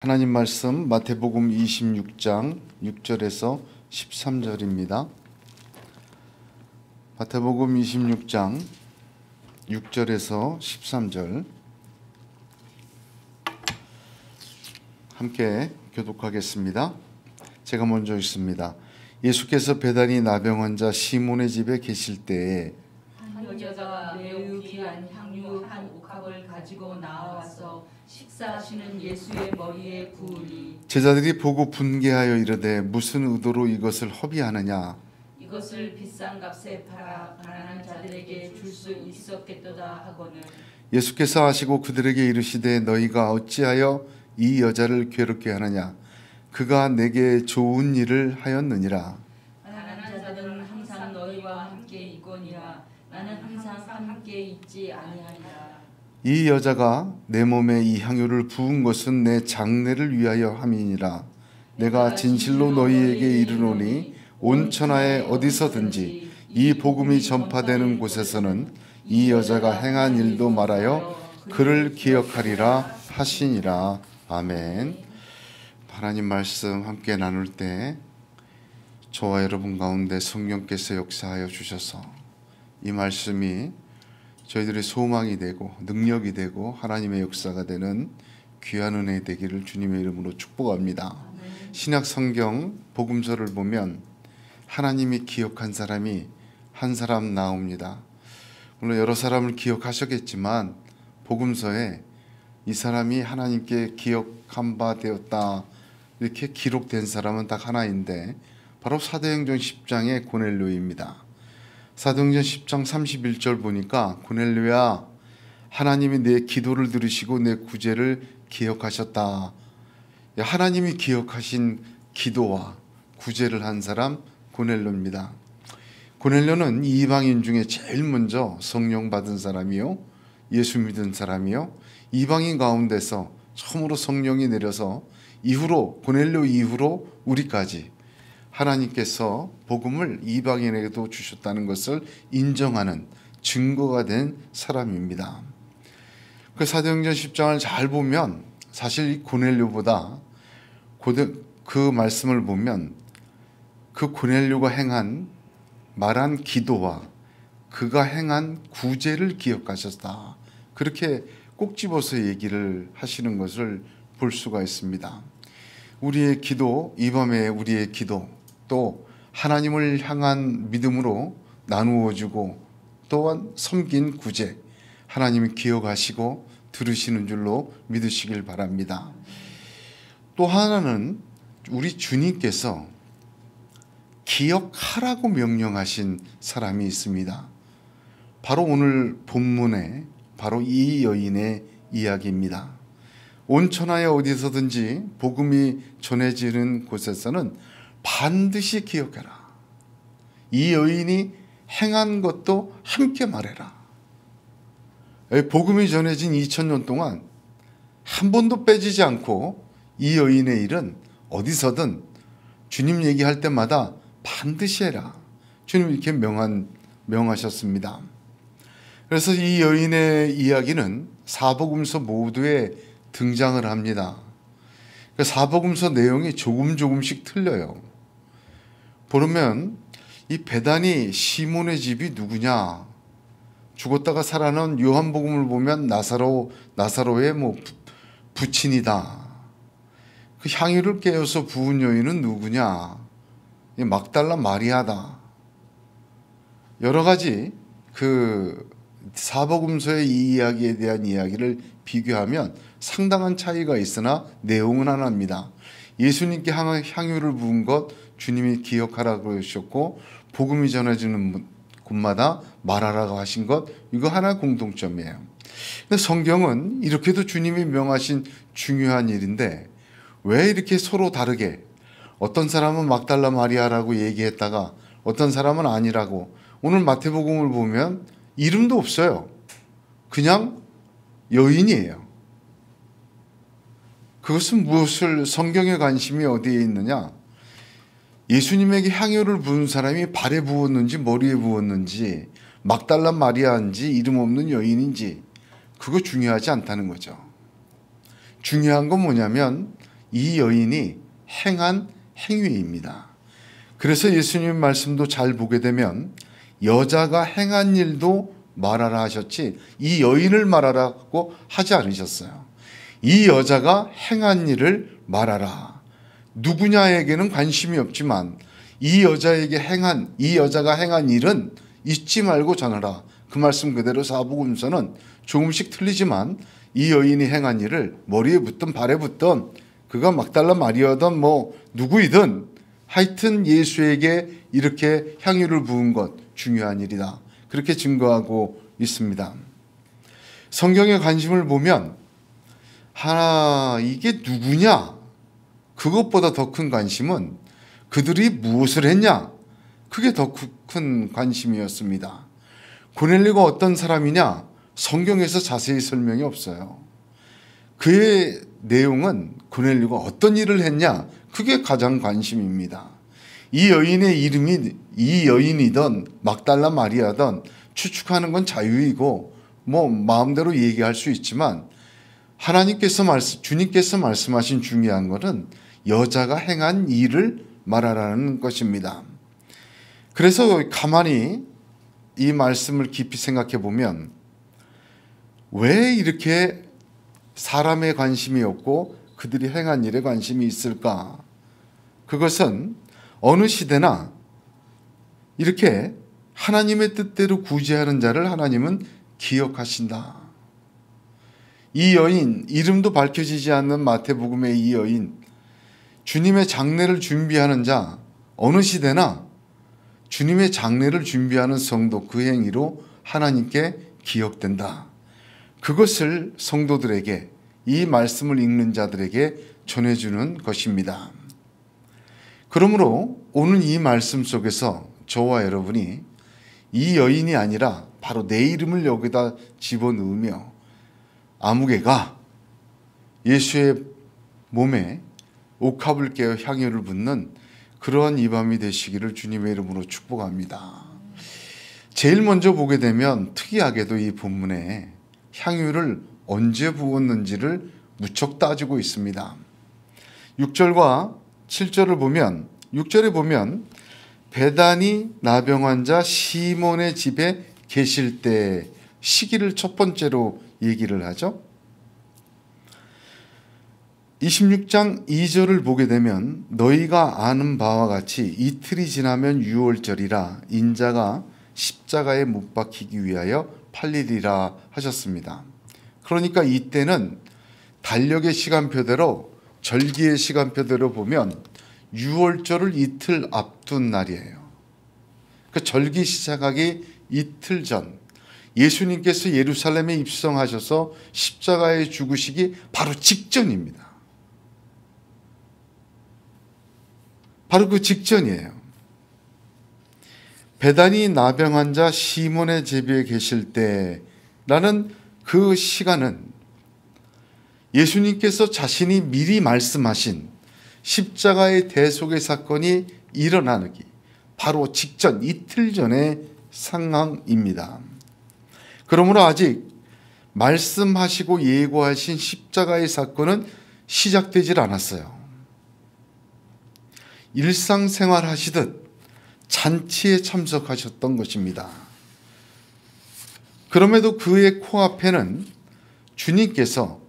하나님 말씀 마태복음 26장 6절에서 13절입니다. 마태복음 26장 6절에서 13절 함께 교독하겠습니다. 제가 먼저 읽습니다. 예수께서 베다니 나병 환자 시몬의 집에 계실 때에 한 여자가 매우 귀한 향유 한 옥합을 가지고 나와서 식사하시는 예수의 머리에 부으니 제자들이 보고 분개하여 이르되 무슨 의도로 이것을 허비하느냐. 이것을 비싼 값에 팔아 가난한 자들에게 줄 수 있었겠도다 하거늘 예수께서 하시고 그들에게 이르시되 너희가 어찌하여 이 여자를 괴롭게 하느냐. 그가 내게 좋은 일을 하였느니라. 가난한 자들은 항상 너희와 함께 있거니와 나는 항상 함께 있지 아니하리라. 이 여자가 내 몸에 이 향유를 부은 것은 내 장례를 위하여 함이니라. 내가 진실로 너희에게 이르노니 온 천하에 어디서든지 이 복음이 전파되는 곳에서는 이 여자가 행한 일도 말하여 그를 기억하리라 하시니라. 아멘. 하나님 말씀 함께 나눌 때 저와 여러분 가운데 성령께서 역사하여 주셔서 이 말씀이 저희들의 소망이 되고 능력이 되고 하나님의 역사가 되는 귀한 은혜 되기를 주님의 이름으로 축복합니다. 신약 성경 복음서를 보면 하나님이 기억한 사람이 한 사람 나옵니다. 물론 여러 사람을 기억하셨겠지만 복음서에 이 사람이 하나님께 기억한 바 되었다 이렇게 기록된 사람은 딱 하나인데 바로 사도행전 10장의 고넬료입니다. 사도행전 10장 31절 보니까 고넬료야 하나님이 내 기도를 들으시고 내 구제를 기억하셨다. 하나님이 기억하신 기도와 구제를 한 사람 고넬료입니다. 고넬료는 이방인 중에 제일 먼저 성령 받은 사람이요 예수 믿은 사람이요 이방인 가운데서 처음으로 성령이 내려서 이후로 고넬료 이후로 우리까지 하나님께서 복음을 이방인에게도 주셨다는 것을 인정하는 증거가 된 사람입니다. 그 사도행전 10장을 잘 보면 사실 이 고넬료보다 그 말씀을 보면 그 고넬료가 행한 말한 기도와 그가 행한 구제를 기억하셨다. 그렇게 꼭 집어서 얘기를 하시는 것을 볼 수가 있습니다. 우리의 기도, 이 밤에 우리의 기도 또 하나님을 향한 믿음으로 나누어주고 또한 섬긴 구제 하나님이 기억하시고 들으시는 줄로 믿으시길 바랍니다. 또 하나는 우리 주님께서 기억하라고 명령하신 사람이 있습니다. 바로 오늘 본문에 바로 이 여인의 이야기입니다. 온 천하에 어디서든지 복음이 전해지는 곳에서는 반드시 기억해라. 이 여인이 행한 것도 함께 말해라. 복음이 전해진 2000년 동안 한 번도 빼지지 않고 이 여인의 일은 어디서든 주님 얘기할 때마다 반드시 해라. 주님 이렇게 명하셨습니다. 그래서 이 여인의 이야기는 사복음서 모두에 등장을 합니다. 사복음서 내용이 조금씩 틀려요. 보면 이 베다니 시몬의 집이 누구냐? 죽었다가 살아난 요한복음을 보면 나사로의 부친이다. 그 향유를 깨어서 부은 여인은 누구냐? 이 막달라 마리아다. 여러 가지 그 사복음서의 이 이야기에 대한 이야기를 비교하면 상당한 차이가 있으나 내용은 하나입니다. 예수님께 향유를 부은 것 주님이 기억하라고 하셨고 복음이 전해지는 곳마다 말하라고 하신 것 이거 하나 공통점이에요. 근데 성경은 이렇게도 주님이 명하신 중요한 일인데 왜 이렇게 서로 다르게 어떤 사람은 막달라 마리아라고 얘기했다가 어떤 사람은 아니라고 오늘 마태복음을 보면 이름도 없어요. 그냥 여인이에요. 그것은 무엇을 성경의 관심이 어디에 있느냐? 예수님에게 향유를 부은 사람이 발에 부었는지 머리에 부었는지 막달라 마리아인지 이름 없는 여인인지 그거 중요하지 않다는 거죠. 중요한 건 뭐냐면 이 여인이 행한 행위입니다. 그래서 예수님 말씀도 잘 보게 되면 여자가 행한 일도 말하라 하셨지 이 여인을 말하라고 하지 않으셨어요. 이 여자가 행한 일을 말하라. 누구냐에게는 관심이 없지만 이 여자가 행한 일은 잊지 말고 전하라. 그 말씀 그대로 사복음서는 조금씩 틀리지만 이 여인이 행한 일을 머리에 붙든 발에 붙든 그가 막달라 마리아든 뭐 누구이든 하여튼 예수에게 이렇게 향유를 부은 것 중요한 일이다. 그렇게 증거하고 있습니다. 성경의 관심을 보면 이게 누구냐? 그것보다 더 큰 관심은 그들이 무엇을 했냐? 그게 더 큰 관심이었습니다. 고넬료가 어떤 사람이냐? 성경에서 자세히 설명이 없어요. 그의 내용은 고넬료가 어떤 일을 했냐? 그게 가장 관심입니다. 이 여인이든 막달라 마리아든 추측하는 건 자유이고 뭐 마음대로 얘기할 수 있지만 주님께서 말씀하신 중요한 것은 여자가 행한 일을 말하라는 것입니다. 그래서 가만히 이 말씀을 깊이 생각해 보면 왜 이렇게 사람의 관심이 없고 그들이 행한 일에 관심이 있을까? 그것은 어느 시대나 이렇게 하나님의 뜻대로 구제하는 자를 하나님은 기억하신다. 이 여인, 이름도 밝혀지지 않는 마태복음의 이 여인, 주님의 장례를 준비하는 자, 어느 시대나 주님의 장례를 준비하는 성도 그 행위로 하나님께 기억된다. 그것을 성도들에게, 이 말씀을 읽는 자들에게 전해주는 것입니다. 그러므로 오늘 이 말씀 속에서 저와 여러분이 이 여인이 아니라 바로 내 이름을 여기다 집어넣으며 아무개가 예수의 몸에 옥합을 깨어 향유를 붓는 그러한 이 밤이 되시기를 주님의 이름으로 축복합니다. 제일 먼저 보게 되면 특이하게도 이 본문에 향유를 언제 부었는지를 무척 따지고 있습니다. 6절과 7절을 보면 6절에 보면 베다니 나병 환자 시몬의 집에 계실 때 시기를 첫 번째로 얘기를 하죠. 26장 2절을 보게 되면 너희가 아는 바와 같이 이틀이 지나면 유월절이라 인자가 십자가에 못 박히기 위하여 팔리리라 하셨습니다. 그러니까 이때는 달력의 시간표대로 절기의 시간표대로 보면 유월절을 이틀 앞둔 날이에요. 그 절기 시작하기 이틀 전 예수님께서 예루살렘에 입성하셔서 십자가에 죽으시기 바로 직전입니다. 바로 그 직전이에요. 베다니 나병 환자 시몬의 집에 계실 때라는 그 시간은 예수님께서 자신이 미리 말씀하신 십자가의 대속의 사건이 일어나기 바로 직전 이틀 전의 상황입니다. 그러므로 아직 말씀하시고 예고하신 십자가의 사건은 시작되질 않았어요. 일상생활 하시듯 잔치에 참석하셨던 것입니다. 그럼에도 그의 코앞에는 주님께서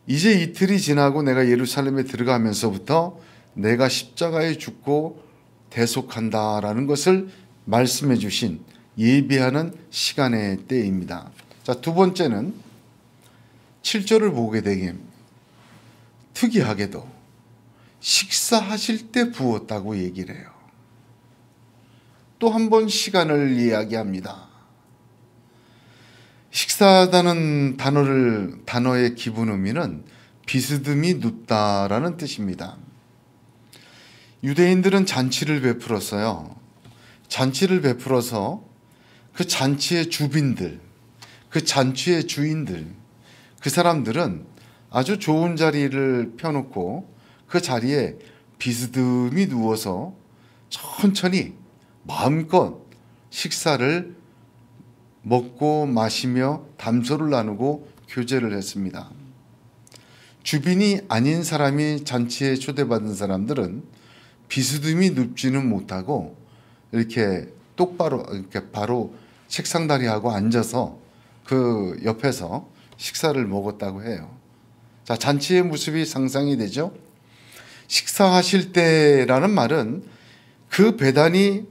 이제 이틀이 지나고 내가 예루살렘에 들어가면서부터 내가 십자가에 죽고 대속한다라는 것을 말씀해 주신 예비하는 시간의 때입니다. 자, 두 번째는 7절을 보게 되면 특이하게도 식사하실 때 부었다고 얘기를 해요. 또 한 번 시간을 이야기합니다. 식사하다는 단어의 기본 의미는 비스듬히 눕다라는 뜻입니다. 유대인들은 잔치를 베풀었어요. 잔치를 베풀어서 그 잔치의 주빈들, 그 잔치의 주인들, 그 사람들은 아주 좋은 자리를 펴놓고 그 자리에 비스듬히 누워서 천천히 마음껏 식사를 먹고 마시며 담소를 나누고 교제를 했습니다. 주빈이 아닌 사람이 잔치에 초대받은 사람들은 비스듬히 눕지는 못하고 이렇게 똑바로 이렇게 바로 책상다리하고 앉아서 그 옆에서 식사를 먹었다고 해요. 자, 잔치의 모습이 상상이 되죠. 식사하실 때라는 말은 그 베다니에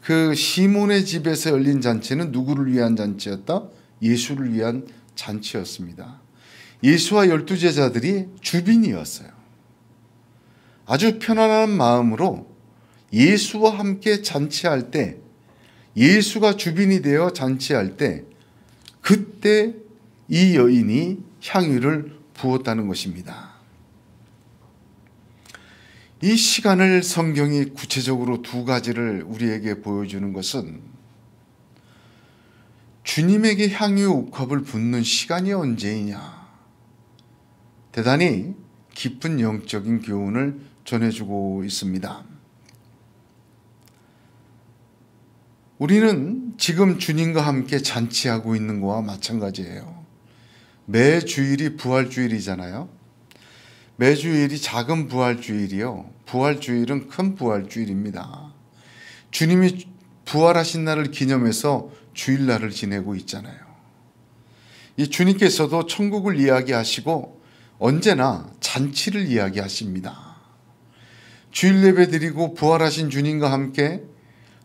그 시몬의 집에서 열린 잔치는 누구를 위한 잔치였다? 예수를 위한 잔치였습니다. 예수와 12제자들이 주빈이었어요. 아주 편안한 마음으로 예수와 함께 잔치할 때, 예수가 주빈이 되어 잔치할 때, 그때 이 여인이 향유를 부었다는 것입니다. 이 시간을 성경이 구체적으로 두 가지를 우리에게 보여주는 것은 주님에게 향유 옥합을 붓는 시간이 언제이냐, 대단히 깊은 영적인 교훈을 전해주고 있습니다. 우리는 지금 주님과 함께 잔치하고 있는 것과 마찬가지예요. 매 주일이 부활주일이잖아요. 매 주일이 작은 부활주일이요, 부활주일은 큰 부활주일입니다. 주님이 부활하신 날을 기념해서 주일날을 지내고 있잖아요. 이 주님께서도 천국을 이야기하시고 언제나 잔치를 이야기하십니다. 주일 예배 드리고 부활하신 주님과 함께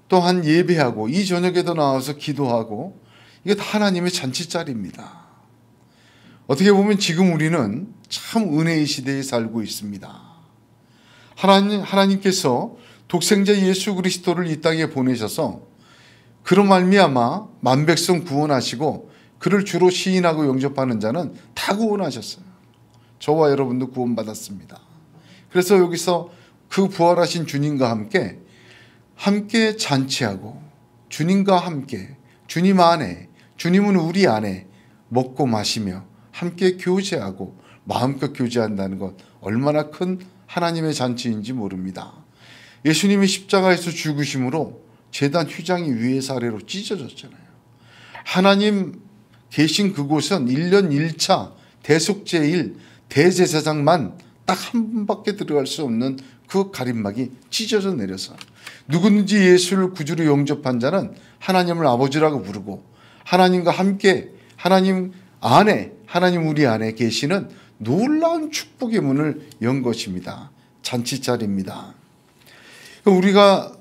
또한 예배하고 이 저녁에도 나와서 기도하고, 이게 다 하나님의 잔치자리입니다. 어떻게 보면 지금 우리는 참 은혜의 시대에 살고 있습니다. 하나님께서 독생자 예수 그리스도를 이 땅에 보내셔서 그로 말미암아 만백성 구원하시고 그를 주로 시인하고 영접하는 자는 다 구원하셨어요. 저와 여러분도 구원받았습니다. 그래서 여기서 그 부활하신 주님과 함께 잔치하고, 주님과 함께, 주님 안에, 주님은 우리 안에 먹고 마시며 함께 교제하고 마음껏 교제한다는 것, 얼마나 큰 하나님의 잔치인지 모릅니다. 예수님이 십자가에서 죽으심으로 제단 휘장이 위에서 아래로 찢어졌잖아요. 하나님 계신 그곳은 1년 1차 대속죄일 대제사장만 딱 한 분밖에 들어갈 수 없는 그 가림막이 찢어져 내려서 누구든지 예수를 구주로 영접한 자는 하나님을 아버지라고 부르고 하나님과 함께, 하나님 안에, 하나님 우리 안에 계시는 놀라운 축복의 문을 연 것입니다. 잔치자리입니다. 우리가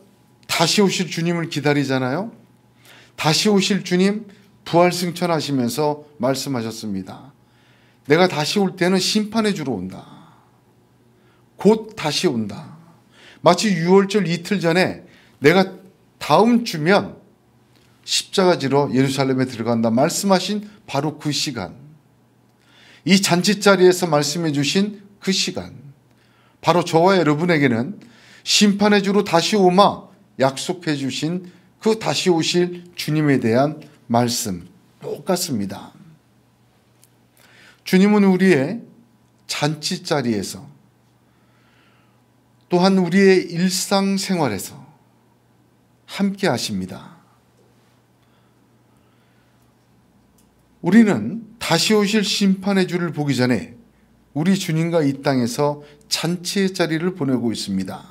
다시 오실 주님을 기다리잖아요. 다시 오실 주님 부활승천하시면서 말씀하셨습니다. 내가 다시 올 때는 심판해 주러 온다. 곧 다시 온다. 마치 유월절 이틀 전에 내가 다음 주면 십자가 지러 예루살렘에 들어간다 말씀하신 바로 그 시간, 이 잔치자리에서 말씀해 주신 그 시간, 바로 저와 여러분에게는 심판의 주로 다시 오마 약속해 주신 그 다시 오실 주님에 대한 말씀 똑같습니다. 주님은 우리의 잔치자리에서, 또한 우리의 일상생활에서 함께 하십니다. 우리는 다시 오실 심판의 주를 보기 전에 우리 주님과 이 땅에서 잔치의 자리를 보내고 있습니다.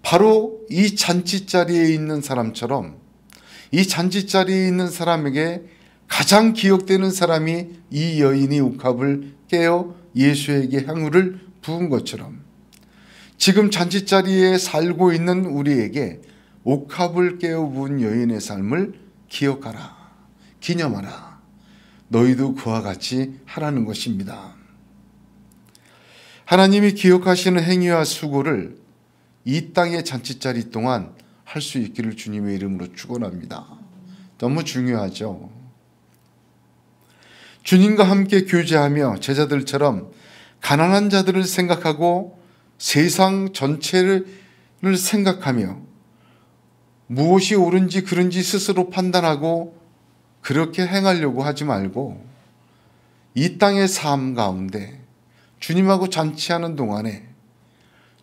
바로 이 잔치자리에 있는 사람처럼, 이 잔치자리에 있는 사람에게 가장 기억되는 사람이 이 여인이 옥합을 깨어 예수에게 향유를 부은 것처럼, 지금 잔치자리에 살고 있는 우리에게 옥합을 깨어 부은 여인의 삶을 기억하라, 기념하라. 너희도 그와 같이 하라는 것입니다. 하나님이 기억하시는 행위와 수고를 이 땅의 잔치자리 동안 할 수 있기를 주님의 이름으로 축원합니다. 너무 중요하죠. 주님과 함께 교제하며 제자들처럼 가난한 자들을 생각하고 세상 전체를 생각하며 무엇이 옳은지 그른지 스스로 판단하고 그렇게 행하려고 하지 말고, 이 땅의 삶 가운데 주님하고 잔치하는 동안에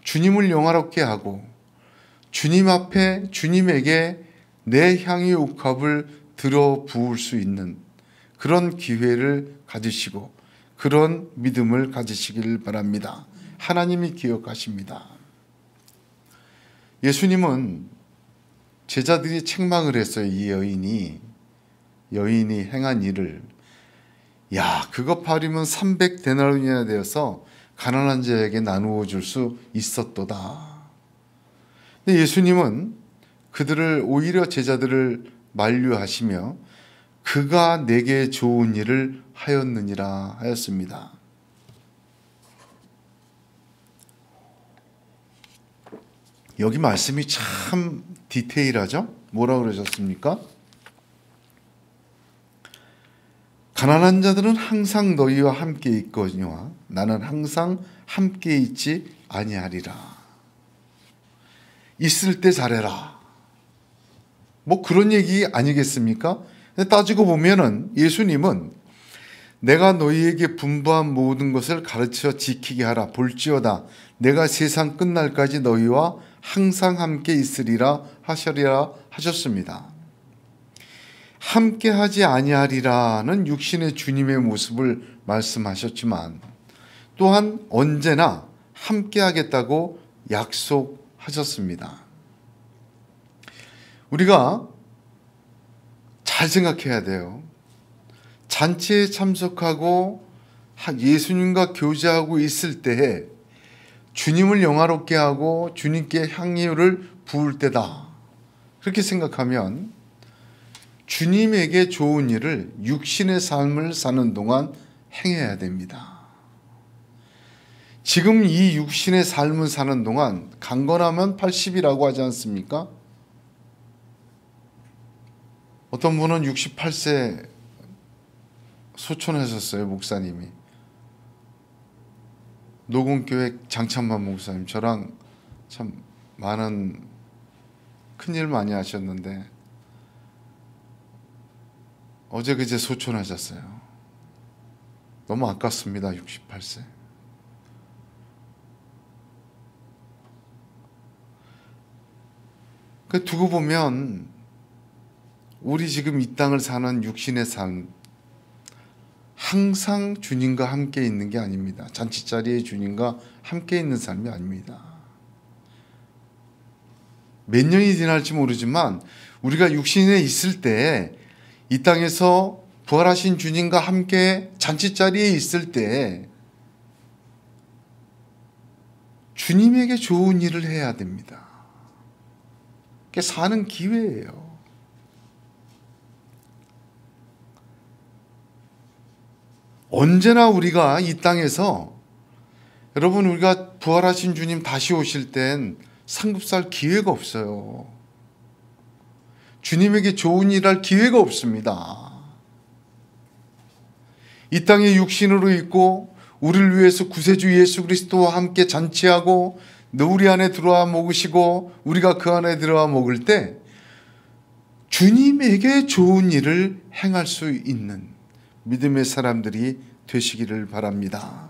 주님을 영화롭게 하고 주님 앞에 주님에게 내 향유 옥합을 들어 부을 수 있는 그런 기회를 가지시고 그런 믿음을 가지시길 바랍니다. 하나님이 기억하십니다. 예수님은 제자들이 책망을 했어요. 이 여인이 행한 일을, 야, 그거 팔이면 300데나리온이나 되어서 가난한 자에게 나누어 줄 수 있었도다. 근데 예수님은 그들을, 오히려 제자들을 만류하시며 그가 내게 좋은 일을 하였느니라 하였습니다. 여기 말씀이 참 디테일하죠? 뭐라고 그러셨습니까? 가난한 자들은 항상 너희와 함께 있거니와 나는 항상 함께 있지 아니하리라. 있을 때 잘해라. 뭐 그런 얘기 아니겠습니까? 근데 따지고 보면은 예수님은 내가 너희에게 분부한 모든 것을 가르쳐 지키게 하라. 볼지어다 내가 세상 끝날까지 너희와 항상 함께 있으리라 하시리라 하셨습니다. 함께 하지 아니하리라는 육신의 주님의 모습을 말씀하셨지만 또한 언제나 함께 하겠다고 약속하셨습니다. 우리가 잘 생각해야 돼요. 잔치에 참석하고 예수님과 교제하고 있을 때에 주님을 영화롭게 하고 주님께 향유를 부을 때다. 그렇게 생각하면 주님에게 좋은 일을 육신의 삶을 사는 동안 행해야 됩니다. 지금 이 육신의 삶을 사는 동안 강건하면 80이라고 하지 않습니까? 어떤 분은 68세 소천하셨어요. 목사님이. 노공교회 장찬만 목사님, 저랑 참 많은 큰일 많이 하셨는데 어제 그제 소천하셨어요. 너무 아깝습니다. 68세. 그 두고 보면 우리 지금 이 땅을 사는 육신의 삶, 항상 주님과 함께 있는 게 아닙니다. 잔치자리에 주님과 함께 있는 삶이 아닙니다. 몇 년이 지날지 모르지만 우리가 육신에 있을 때, 이 땅에서 부활하신 주님과 함께 잔치자리에 있을 때 주님에게 좋은 일을 해야 됩니다. 그게 사는 기회예요. 언제나 우리가 이 땅에서, 여러분, 우리가 부활하신 주님 다시 오실 땐 상급살 기회가 없어요. 주님에게 좋은 일 할 기회가 없습니다. 이 땅에 육신으로 있고 우리를 위해서 구세주 예수 그리스도와 함께 잔치하고 우리 안에 들어와 먹으시고 우리가 그 안에 들어와 먹을 때 주님에게 좋은 일을 행할 수 있는 믿음의 사람들이 되시기를 바랍니다.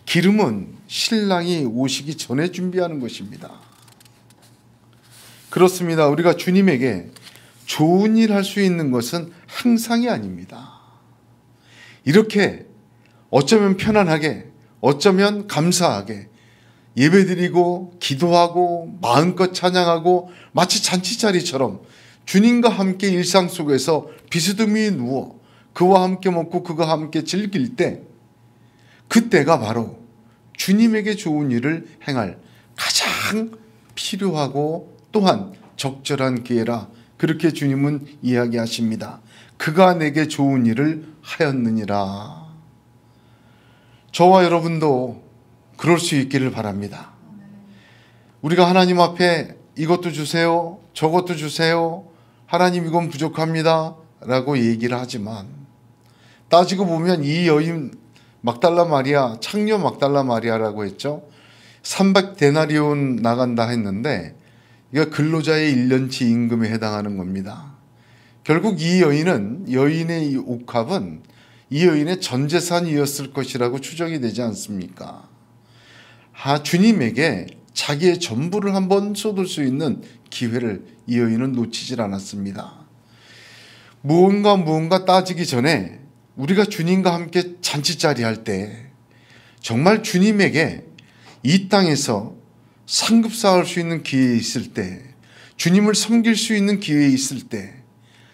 기름은 신랑이 오시기 전에 준비하는 것입니다. 그렇습니다. 우리가 주님에게 좋은 일 할 수 있는 것은 항상이 아닙니다. 이렇게 어쩌면 편안하게, 어쩌면 감사하게 예배드리고 기도하고 마음껏 찬양하고 마치 잔치자리처럼 주님과 함께 일상 속에서 비스듬히 누워 그와 함께 먹고 그와 함께 즐길 때, 그때가 바로 주님에게 좋은 일을 행할 가장 필요하고 또한 적절한 기회라, 그렇게 주님은 이야기하십니다. 그가 내게 좋은 일을 하였느니라. 저와 여러분도 그럴 수 있기를 바랍니다. 우리가 하나님 앞에 이것도 주세요, 저것도 주세요, 하나님 이건 부족합니다 라고 얘기를 하지만, 따지고 보면 이 여인 막달라 마리아, 창녀 막달라 마리아라고 했죠. 300데나리온 나간다 했는데 이거 근로자의 1년치 임금에 해당하는 겁니다. 결국 이 여인은, 여인의 이 옥합은 이 여인의 전 재산이었을 것이라고 추정이 되지 않습니까? 주님에게 자기의 전부를 한번 쏟을 수 있는 기회를 이 여인은 놓치질 않았습니다. 무언가 따지기 전에 우리가 주님과 함께 잔치자리 할 때 정말 주님에게 이 땅에서 상급 쌓을 수 있는 기회 있을 때, 주님을 섬길 수 있는 기회 있을 때,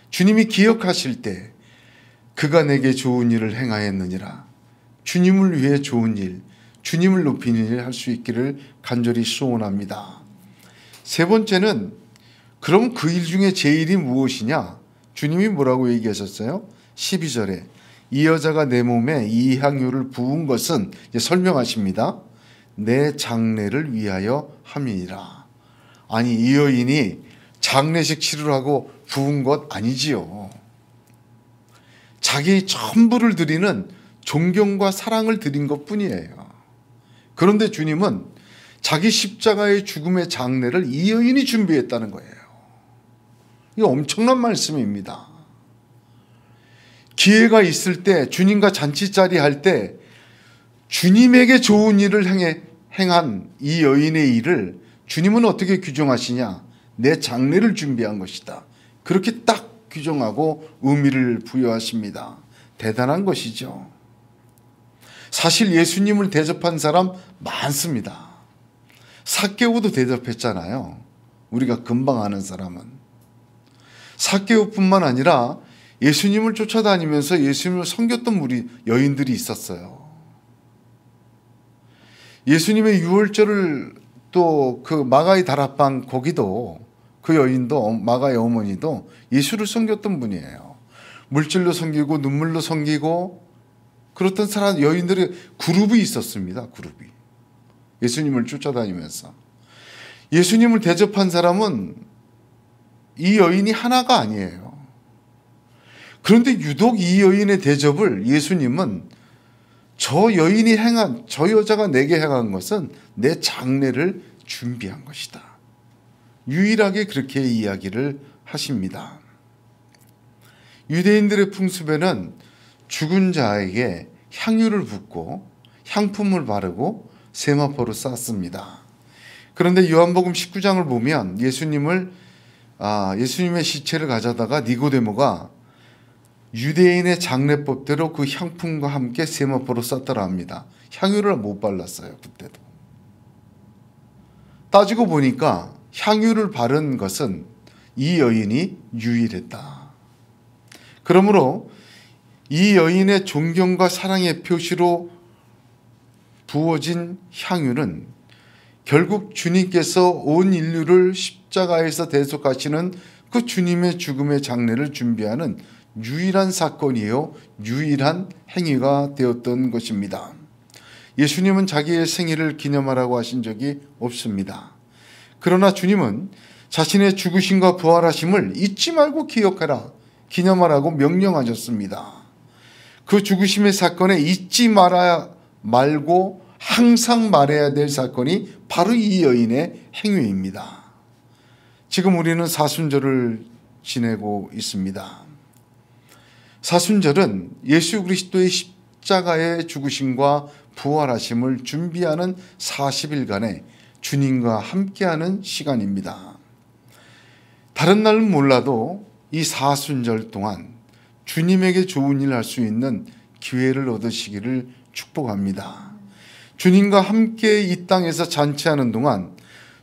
주님이 기억하실 때 그가 내게 좋은 일을 행하였느니라. 주님을 위해 좋은 일, 주님을 높이는 일 할 수 있기를 간절히 소원합니다. 세 번째는 그럼 그 일 중에 제일이 무엇이냐? 주님이 뭐라고 얘기하셨어요? 12절에 이 여자가 내 몸에 이 향유를 부은 것은, 이제 설명하십니다. 내 장례를 위하여 함이니라. 아니, 이 여인이 장례식 치르라고 부은 것 아니지요. 자기 전부를 드리는 존경과 사랑을 드린 것뿐이에요. 그런데 주님은 자기 십자가의 죽음의 장례를 이 여인이 준비했다는 거예요. 이거 엄청난 말씀입니다. 기회가 있을 때, 주님과 잔치자리 할 때 주님에게 좋은 일을 행한 이 여인의 일을 주님은 어떻게 규정하시냐? 내 장례를 준비한 것이다. 그렇게 딱 규정하고 의미를 부여하십니다. 대단한 것이죠. 사실 예수님을 대접한 사람 많습니다. 삭개오도 대접했잖아요. 우리가 금방 아는 사람은. 삭개오뿐만 아니라 예수님을 쫓아다니면서 예수님을 섬겼던 여인들이 있었어요. 예수님의 유월절을 또 그 마가의 다락방 거기도 그 여인도, 마가의 어머니도 예수를 섬겼던 분이에요. 물질로 섬기고 눈물로 섬기고 그렇던 사람, 여인들의 그룹이 있었습니다. 그룹이. 예수님을 쫓아다니면서. 예수님을 대접한 사람은 이 여인이 하나가 아니에요. 그런데 유독 이 여인의 대접을 예수님은 저 여자가 내게 행한 것은 내 장례를 준비한 것이다. 유일하게 그렇게 이야기를 하십니다. 유대인들의 풍습에는 죽은 자에게 향유를 붓고 향품을 바르고 세마포로 쌌습니다. 그런데 요한복음 19장을 보면 예수님의 시체를 가져다가 니고데모가 유대인의 장례법대로 그 향품과 함께 세마포로 쌌더라 합니다. 향유를 못 발랐어요. 그때도. 따지고 보니까 향유를 바른 것은 이 여인이 유일했다. 그러므로 이 여인의 존경과 사랑의 표시로 부어진 향유는 결국 주님께서 온 인류를 십자가에서 대속하시는 그 주님의 죽음의 장례를 준비하는 유일한 사건이요, 유일한 행위가 되었던 것입니다. 예수님은 자기의 생일을 기념하라고 하신 적이 없습니다. 그러나 주님은 자신의 죽으심과 부활하심을 잊지 말고 기억하라, 기념하라고 명령하셨습니다. 그 죽으심의 사건에 잊지 말고 항상 말해야 될 사건이 바로 이 여인의 행위입니다. 지금 우리는 사순절을 지내고 있습니다. 사순절은 예수 그리스도의 십자가의 죽으심과 부활하심을 준비하는 40일간의 주님과 함께하는 시간입니다. 다른 날은 몰라도 이 사순절 동안 주님에게 좋은 일 할 수 있는 기회를 얻으시기를 축복합니다. 주님과 함께 이 땅에서 잔치하는 동안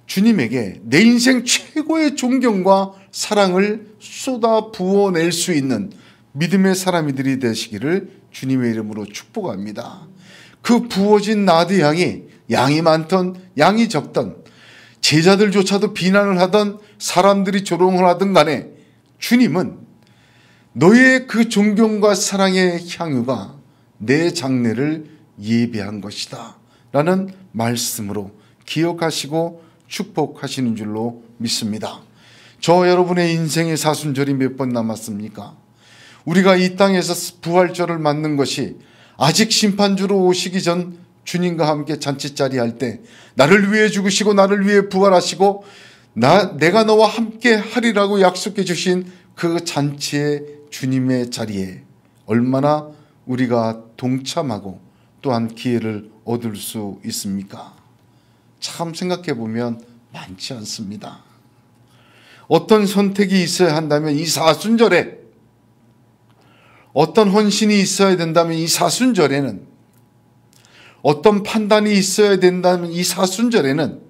주님에게 내 인생 최고의 존경과 사랑을 쏟아 부어낼 수 있는 믿음의 사람들이 되시기를 주님의 이름으로 축복합니다. 그 부어진 나드 양이 많던 양이 적던 제자들조차도 비난을 하던 사람들이 조롱을 하던 간에 주님은 너의 그 존경과 사랑의 향유가 내 장례를 예비한 것이다 라는 말씀으로 기억하시고 축복하시는 줄로 믿습니다. 저 여러분의 인생의 사순절이 몇 번 남았습니까? 우리가 이 땅에서 부활절을 맞는 것이 아직 심판주로 오시기 전 주님과 함께 잔치자리 할 때 나를 위해 죽으시고 나를 위해 부활하시고 내가 너와 함께 하리라고 약속해 주신 그 잔치의 주님의 자리에 얼마나 우리가 동참하고 또한 기회를 얻을 수 있습니까? 참 생각해 보면 많지 않습니다. 어떤 선택이 있어야 한다면 이 사순절에 어떤 헌신이 있어야 된다면 이 사순절에는, 어떤 판단이 있어야 된다면 이 사순절에는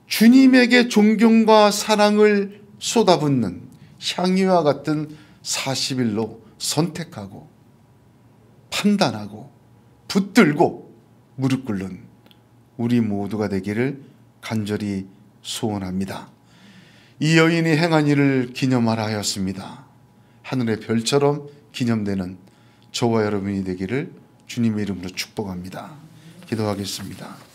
주님에게 존경과 사랑을 쏟아붓는 향유와 같은 40일로 선택하고 판단하고 붙들고 무릎 꿇는 우리 모두가 되기를 간절히 소원합니다. 이 여인이 행한 일을 기념하라 하였습니다. 하늘의 별처럼 기념되는 저와 여러분이 되기를 주님의 이름으로 축복합니다. 기도하겠습니다.